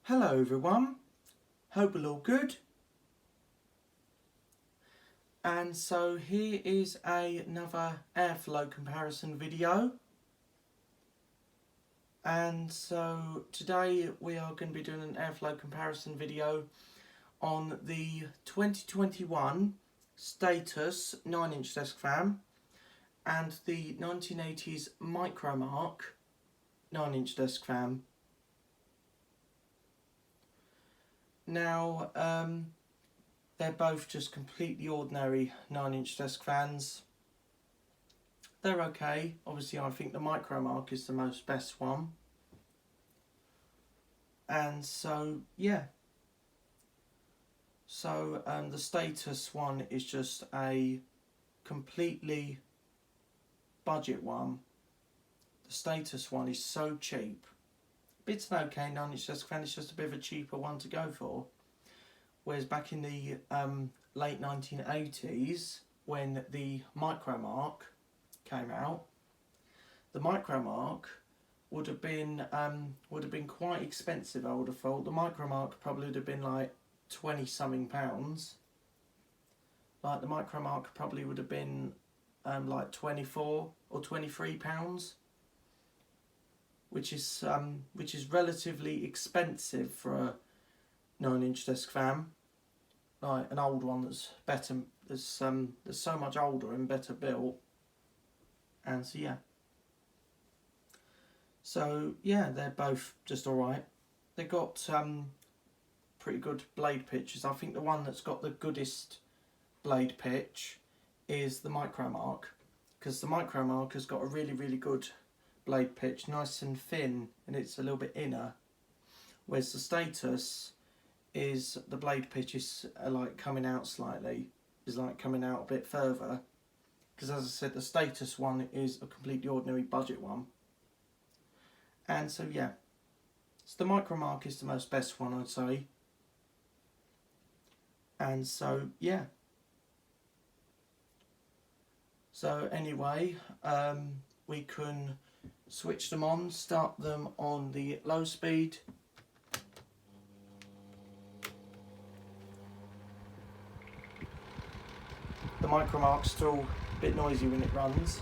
Hello everyone, hope we're all good. And so here is another airflow comparison video. And so today we are going to be doing an airflow comparison video on the 2021 Status 9-inch desk fan and the 1980s micromark 9-inch desk fan. Now, they're both just completely ordinary 9-inch desk fans. They're okay. Obviously, I think the micromark is the most best one. And so, yeah. So, the Status one is just a completely budget one. The Status one is so cheap. It's an okay 9-inch desk fan, it's just a bit of a cheaper one to go for. Whereas back in the late 1980s, when the micromark came out, the micromark would have been quite expensive. I would have thought the micromark probably would have been like 20 something pounds. Like the micromark probably would have been like 24 or 23 pounds. Which is relatively expensive for a 9-inch desk fan, like an old one that's better, that's so much older and better built. And so yeah, they're both just alright. They got pretty good blade pitches. I think the one that's got the goodest blade pitch is the micromark, because the micromark has got a really good blade pitch, nice and thin, and it's a little bit inner, whereas the Status is the blade pitch is like coming out slightly, is like coming out a bit further, because as I said, the Status one is a completely ordinary budget one. And so yeah, so the micromark is the most best one, I'd say. And so yeah, so anyway, we can switch them on, start them on the low speed. The micromark's still a bit noisy when it runs.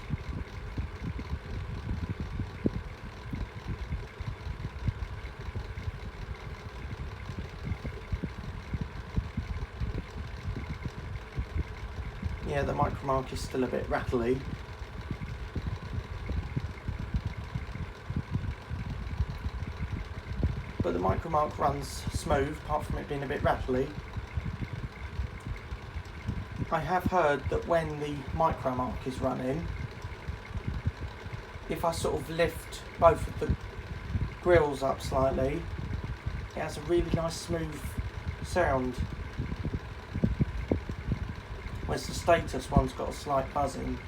Yeah, the micromark is still a bit rattly. But the micromark runs smooth, apart from it being a bit rattly. I have heard that when the micromark is running, if I sort of lift both of the grills up slightly, it has a really nice smooth sound. Whereas the Status one's got a slight buzzing.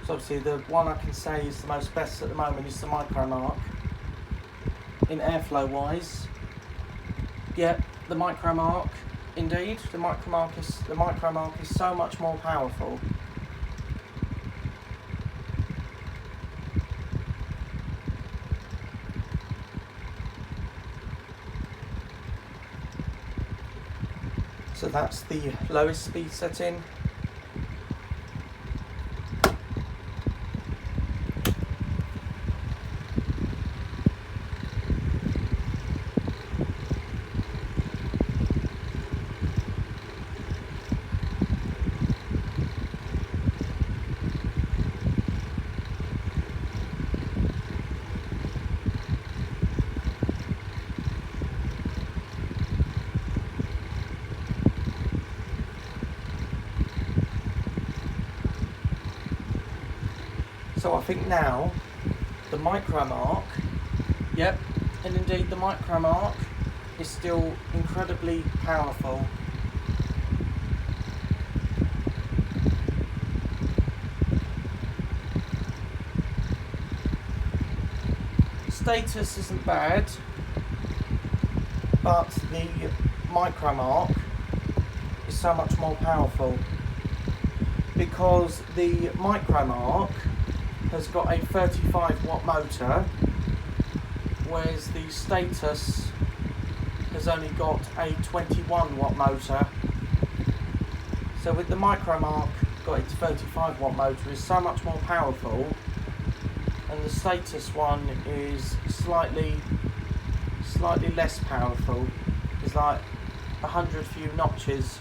So obviously the one I can say is the most best at the moment is the micromark. In airflow wise, yeah, the micromark, indeed, the micromark is so much more powerful. So that's the lowest speed setting. So I think now the micromark, yep, and indeed the micromark is still incredibly powerful. Status isn't bad, but the micromark is so much more powerful. because the micromark has got a 35 watt motor whereas the Status has only got a 21 watt motor. So with the micromark got its 35 watt motor, is so much more powerful, and the Status one is slightly less powerful. It's like 100 few notches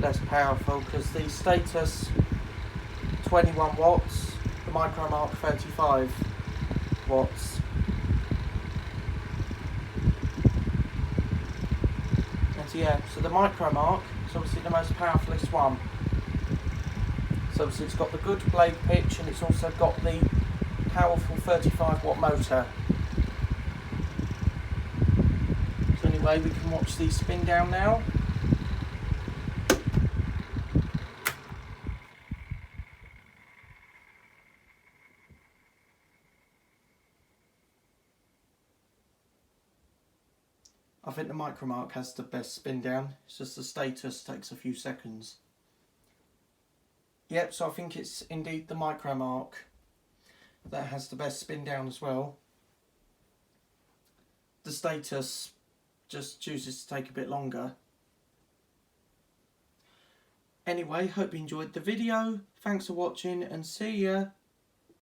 less powerful, because the Status 21 watts, the micromark 35 watts. And so yeah, so the micromark is obviously the most powerfulest one. So obviously it's got the good blade pitch, and it's also got the powerful 35 watt motor. So anyway, we can watch the spin down now. I think the micromark has the best spin down. It's just the Status takes a few seconds. Yep, so I think it's indeed the micromark that has the best spin down as well. The Status just chooses to take a bit longer. Anyway, hope you enjoyed the video. Thanks for watching, and see ya.